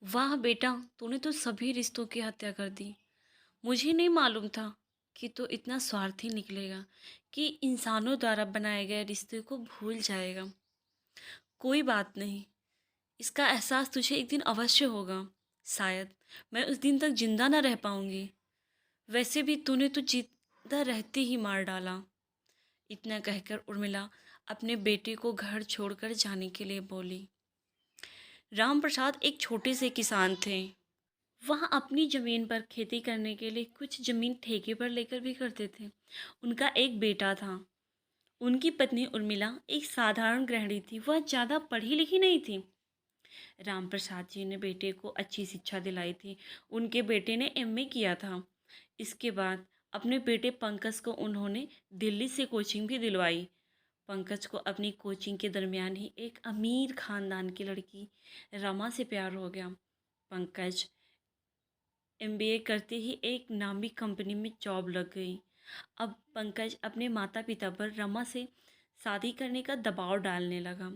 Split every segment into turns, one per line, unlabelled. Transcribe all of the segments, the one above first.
वाह बेटा, तूने तो सभी रिश्तों की हत्या कर दी। मुझे नहीं मालूम था कि तू इतना स्वार्थी निकलेगा कि इंसानों द्वारा बनाए गए रिश्ते को भूल जाएगा। कोई बात नहीं, इसका एहसास तुझे एक दिन अवश्य होगा। शायद मैं उस दिन तक जिंदा न रह पाऊंगी। वैसे भी तूने तो जिंदा रहते ही मार डाला। इतना कहकर उर्मिला अपने बेटे को घर छोड़कर जाने के लिए बोली। राम प्रसाद एक छोटे से किसान थे। वह अपनी ज़मीन पर खेती करने के लिए कुछ ज़मीन ठेके पर लेकर भी करते थे। उनका एक बेटा था। उनकी पत्नी उर्मिला एक साधारण गृहिणी थी। वह ज़्यादा पढ़ी लिखी नहीं थी। राम प्रसाद जी ने बेटे को अच्छी शिक्षा दिलाई थी। उनके बेटे ने एमए किया था। इसके बाद अपने बेटे पंकज को उन्होंने दिल्ली से कोचिंग भी दिलवाई। पंकज को अपनी कोचिंग के दरमियान ही एक अमीर खानदान की लड़की रमा से प्यार हो गया। पंकज एमबीए करते ही एक नामी कंपनी में जॉब लग गई। अब पंकज अपने माता पिता पर रमा से शादी करने का दबाव डालने लगा।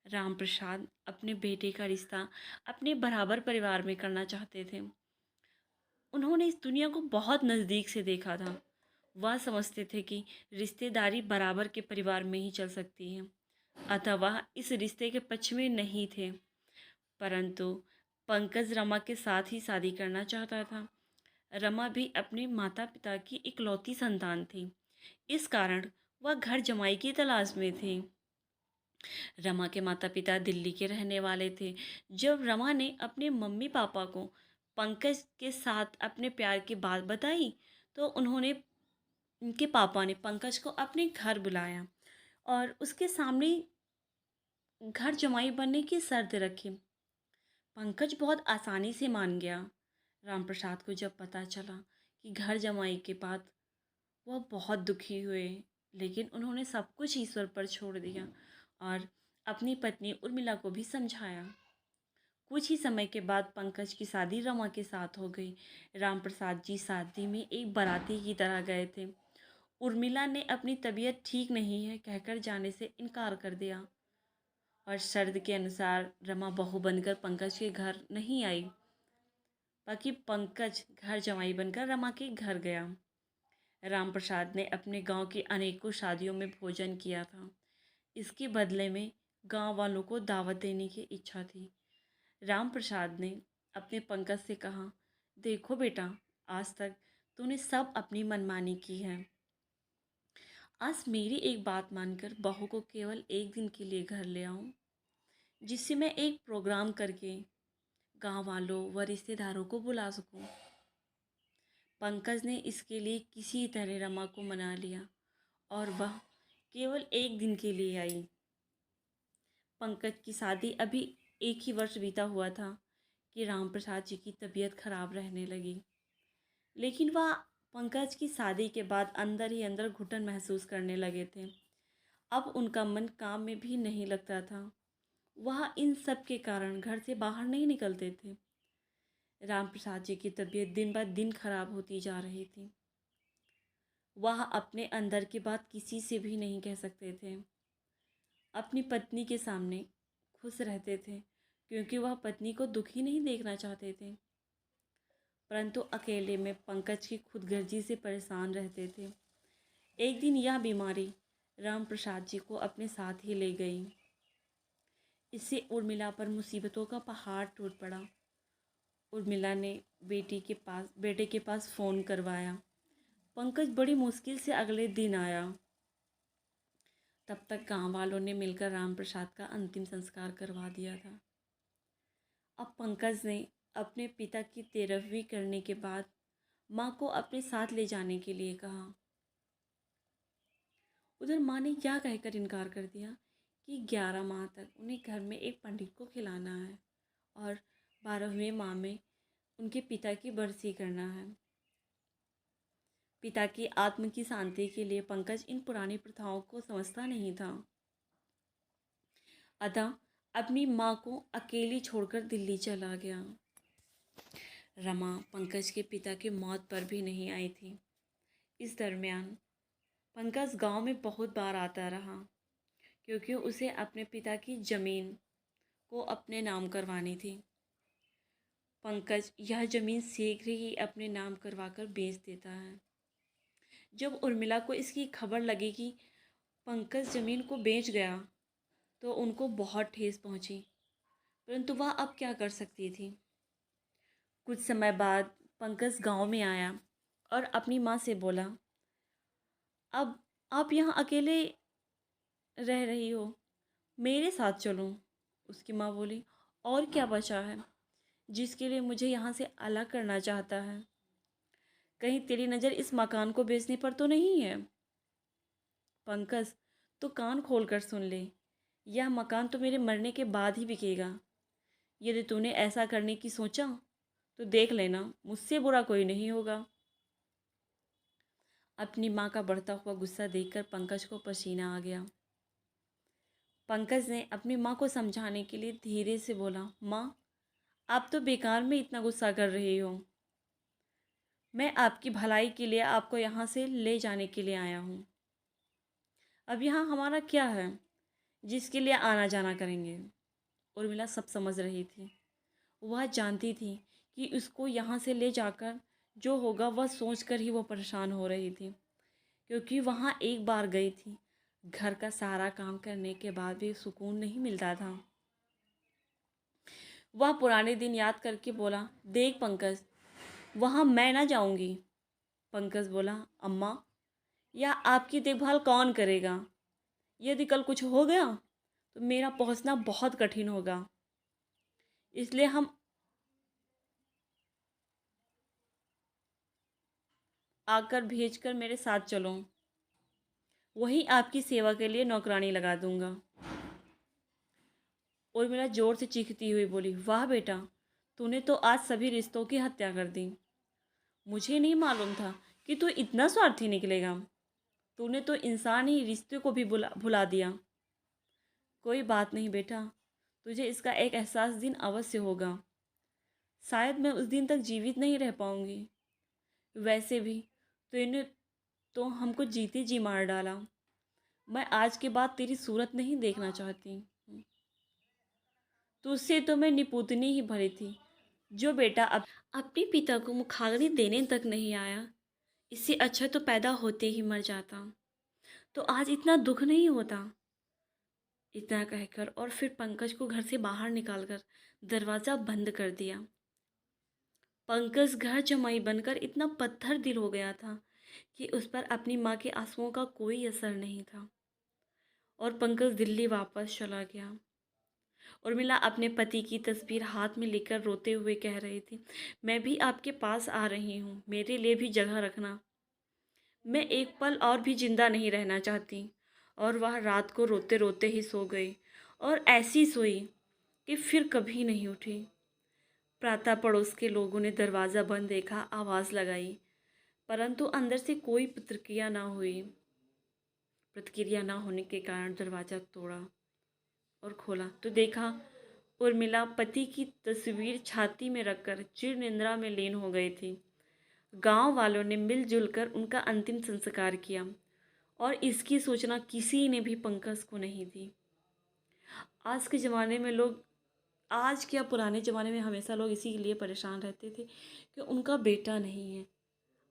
राम प्रसाद अपने बेटे का रिश्ता अपने बराबर परिवार में करना चाहते थे। उन्होंने इस दुनिया को बहुत नज़दीक से देखा था। वह समझते थे कि रिश्तेदारी बराबर के परिवार में ही चल सकती है। अतः वह इस रिश्ते के पक्ष में नहीं थे। परंतु पंकज रमा के साथ ही शादी करना चाहता था। रमा भी अपने माता पिता की इकलौती संतान थी। इस कारण वह घर जमाई की तलाश में थी। रमा के माता पिता दिल्ली के रहने वाले थे। जब रमा ने अपने मम्मी पापा को पंकज के साथ अपने प्यार की बात बताई तो उनके पापा ने पंकज को अपने घर बुलाया और उसके सामने घर जमाई बनने की शर्त रखी। पंकज बहुत आसानी से मान गया। रामप्रसाद को जब पता चला कि घर जमाई के बाद, वह बहुत दुखी हुए, लेकिन उन्होंने सब कुछ ईश्वर पर छोड़ दिया और अपनी पत्नी उर्मिला को भी समझाया। कुछ ही समय के बाद पंकज की शादी रमा के साथ हो गई। रामप्रसाद जी शादी में एक बाराती की तरह गए थे। उर्मिला ने अपनी तबीयत ठीक नहीं है कहकर जाने से इनकार कर दिया और शर्त के अनुसार रमा बहू बनकर पंकज के घर नहीं आई, बाकी पंकज घर जमाई बनकर रमा के घर गया। रामप्रसाद ने अपने गांव की अनेकों शादियों में भोजन किया था। इसके बदले में गांव वालों को दावत देने की इच्छा थी। रामप्रसाद ने अपने पंकज से कहा, देखो बेटा, आज तक तूने सब अपनी मनमानी की है। आज मेरी एक बात मानकर बहू को केवल एक दिन के लिए घर ले आऊं, जिससे मैं एक प्रोग्राम करके गांव वालों व रिश्तेदारों को बुला सकूं। पंकज ने इसके लिए किसी तरह रमा को मना लिया और वह केवल एक दिन के लिए आई। पंकज की शादी अभी एक ही वर्ष बीता हुआ था कि रामप्रसाद जी की तबीयत खराब रहने लगी। लेकिन वह पंकज की शादी के बाद अंदर ही अंदर घुटन महसूस करने लगे थे। अब उनका मन काम में भी नहीं लगता था। वह इन सब के कारण घर से बाहर नहीं निकलते थे। रामप्रसाद जी की तबीयत दिन ब दिन खराब होती जा रही थी। वह अपने अंदर की बात किसी से भी नहीं कह सकते थे। अपनी पत्नी के सामने खुश रहते थे क्योंकि वह पत्नी को दुखी नहीं देखना चाहते थे, परंतु अकेले में पंकज की खुदगर्जी से परेशान रहते थे। एक दिन यह बीमारी राम प्रसाद जी को अपने साथ ही ले गई। इससे उर्मिला पर मुसीबतों का पहाड़ टूट पड़ा। उर्मिला ने बेटे के पास फ़ोन करवाया। पंकज बड़ी मुश्किल से अगले दिन आया। तब तक गांव वालों ने मिलकर राम प्रसाद का अंतिम संस्कार करवा दिया था। अब पंकज ने अपने पिता की 13वीं करने के बाद माँ को अपने साथ ले जाने के लिए कहा। उधर माँ ने क्या कहकर इनकार कर दिया कि 11 माह तक उन्हें घर में एक पंडित को खिलाना है और 12वें माह में उनके पिता की बरसी करना है। पिता की आत्म की शांति के लिए पंकज इन पुरानी प्रथाओं को समझता नहीं था। अतः अपनी माँ को अकेली छोड़कर दिल्ली चला गया। रमा पंकज के पिता की मौत पर भी नहीं आई थी। इस दरमियान पंकज गांव में बहुत बार आता रहा क्योंकि उसे अपने पिता की ज़मीन को अपने नाम करवानी थी। पंकज यह ज़मीन शीघ्र ही अपने नाम करवाकर बेच देता है। जब उर्मिला को इसकी खबर लगी कि पंकज ज़मीन को बेच गया तो उनको बहुत ठेस पहुंची, परंतु वह अब क्या कर सकती थी। कुछ समय बाद पंकज गांव में आया और अपनी माँ से बोला, अब आप यहाँ अकेले रह रही हो, मेरे साथ चलो। उसकी माँ बोली, और क्या बचा है जिसके लिए मुझे यहाँ से अलग करना चाहता है? कहीं तेरी नज़र इस मकान को बेचने पर तो नहीं है? पंकज, तो कान खोल कर सुन ले, यह मकान तो मेरे मरने के बाद ही बिकेगा। यदि तूने ऐसा करने की सोचा तो देख लेना, मुझसे बुरा कोई नहीं होगा। अपनी माँ का बढ़ता हुआ गुस्सा देखकर पंकज को पसीना आ गया। पंकज ने अपनी माँ को समझाने के लिए धीरे से बोला, माँ, आप तो बेकार में इतना गुस्सा कर रही हो। मैं आपकी भलाई के लिए आपको यहाँ से ले जाने के लिए आया हूँ। अब यहाँ हमारा क्या है जिसके लिए आना जाना करेंगे? उर्मिला सब समझ रही थी। वह जानती थी कि उसको यहाँ से ले जाकर जो होगा वह सोचकर ही वो परेशान हो रही थी, क्योंकि वहाँ एक बार गई थी। घर का सारा काम करने के बाद भी सुकून नहीं मिलता था। वह पुराने दिन याद करके बोला, देख पंकज, वहाँ मैं ना जाऊँगी। पंकज बोला, अम्मा, या आपकी देखभाल कौन करेगा? यदि कल कुछ हो गया तो मेरा पहुँचना बहुत कठिन होगा, इसलिए हम आकर भेजकर मेरे साथ चलो, वहीं आपकी सेवा के लिए नौकरानी लगा दूंगा। उर्मिला जोर से चीखती हुई बोली, वाह बेटा, तूने तो आज सभी रिश्तों की हत्या कर दी। मुझे नहीं मालूम था कि तू इतना स्वार्थी निकलेगा। तूने तो इंसान ही रिश्ते को भी भुला दिया। कोई बात नहीं बेटा, तुझे इसका एक एहसास दिन अवश्य होगा। शायद मैं उस दिन तक जीवित नहीं रह पाऊंगी। वैसे भी तूने तो हमको जीते जी मार डाला। मैं आज के बाद तेरी सूरत नहीं देखना चाहती। तुझसे तो मैं निपुतनी ही भरी थी। जो बेटा अब अपने पिता को मुखाग्नि देने तक नहीं आया, इससे अच्छा तो पैदा होते ही मर जाता, तो आज इतना दुख नहीं होता। इतना कहकर और फिर पंकज को घर से बाहर निकालकर दरवाज़ा बंद कर दिया। पंकज घर जमाई बनकर इतना पत्थर दिल हो गया था कि उस पर अपनी माँ के आंसुओं का कोई असर नहीं था, और पंकज दिल्ली वापस चला गया। उर्मिला अपने पति की तस्वीर हाथ में लेकर रोते हुए कह रही थी, मैं भी आपके पास आ रही हूँ, मेरे लिए भी जगह रखना। मैं एक पल और भी जिंदा नहीं रहना चाहती। और वह रात को रोते रोते ही सो गई, और ऐसी सोई कि फिर कभी नहीं उठी। प्रातः पड़ोस के लोगों ने दरवाज़ा बंद देखा, आवाज़ लगाई, परंतु अंदर से कोई प्रतिक्रिया ना हुई। प्रतिक्रिया ना होने के कारण दरवाज़ा तोड़ा और खोला तो देखा, उर्मिला पति की तस्वीर छाती में रखकर चिर निंद्रा में लीन हो गई थी। गांव वालों ने मिलजुल कर उनका अंतिम संस्कार किया, और इसकी सूचना किसी ने भी पंकज को नहीं दी। आज के ज़माने में लोग, आज क्या पुराने ज़माने में हमेशा लोग इसी के लिए परेशान रहते थे कि उनका बेटा नहीं है।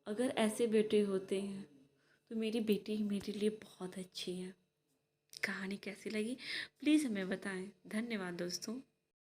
अगर ऐसे बेटे होते हैं तो मेरी बेटी ही मेरे लिए बहुत अच्छी है। कहानी कैसी लगी प्लीज़ हमें बताएं। धन्यवाद दोस्तों।